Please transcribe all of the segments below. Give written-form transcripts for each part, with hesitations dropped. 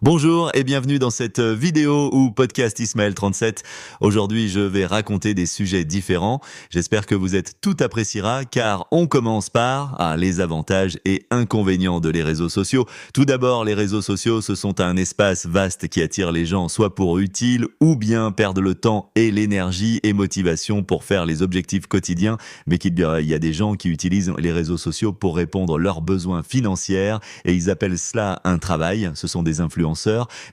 Bonjour et bienvenue dans cette vidéo ou podcast Ismaël37. Aujourd'hui, je vais raconter des sujets différents. J'espère que vous êtes tout appréciera car on commence par les avantages et inconvénients de les réseaux sociaux. Tout d'abord, les réseaux sociaux, ce sont un espace vaste qui attire les gens soit pour utile ou bien perdre le temps et l'énergie et motivation pour faire les objectifs quotidiens, mais qu'il y a des gens qui utilisent les réseaux sociaux pour répondre leurs besoins financiers et ils appellent cela un travail. Ce sont des influenceurs,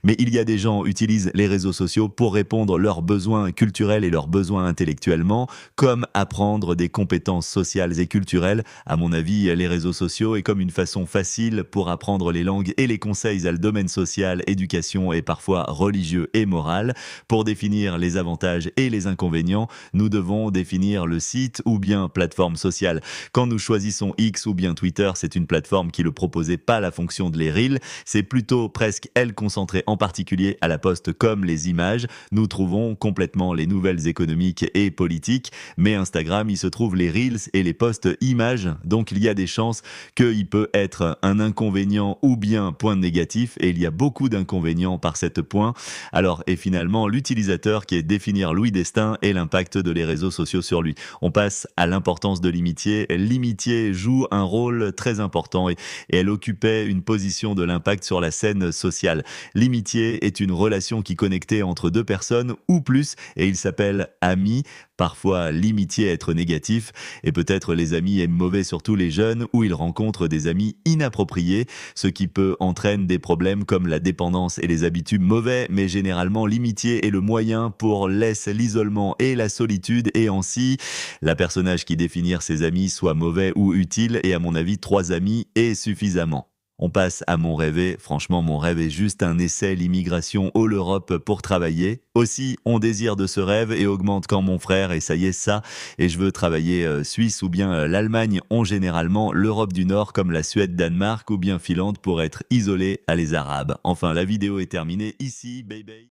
mais il y a des gens qui utilisent les réseaux sociaux pour répondre leurs besoins culturels et leurs besoins intellectuellement, comme apprendre des compétences sociales et culturelles. À mon avis, les réseaux sociaux est comme une façon facile pour apprendre les langues et les conseils à le domaine social, éducation et parfois religieux et moral. Pour définir les avantages et les inconvénients, nous devons définir le site ou bien plateforme sociale. Quand nous choisissons X ou bien Twitter, c'est une plateforme qui ne proposait pas la fonction de les Reels, c'est plutôt presque elle concentrée en particulier à la poste comme les images. Nous trouvons complètement les nouvelles économiques et politiques, mais Instagram, il se trouve les Reels et les posts images, donc il y a des chances qu'il peut être un inconvénient ou bien point négatif, et il y a beaucoup d'inconvénients par cette point. Alors, et finalement, l'utilisateur qui est définir Louis Destin et l'impact de les réseaux sociaux sur lui. On passe à l'importance de l'amitié. L'amitié joue un rôle très important et elle occupait une position de l'impact sur la scène sociale. L'amitié est une relation qui connectait entre deux personnes ou plus et il s'appelle ami. Parfois, l'amitié être négatif et peut-être les amis est mauvais, surtout les jeunes, où ils rencontrent des amis inappropriés, ce qui peut entraîner des problèmes comme la dépendance et les habitudes mauvais, mais généralement l'amitié est le moyen pour laisser l'isolement et la solitude et ainsi la personnage qui définir ses amis soit mauvais ou utile et à mon avis 3 amis est suffisamment. On passe à mon rêve. Franchement, mon rêve est juste un essai, l'immigration ou l'Europe pour travailler. Aussi, on désire de ce rêve et augmente quand mon frère, et ça y est ça, et je veux travailler Suisse ou bien l'Allemagne ont généralement l'Europe du Nord comme la Suède, Danemark ou bien Finlande pour être isolé à les Arabes. Enfin, la vidéo est terminée ici, bye bye.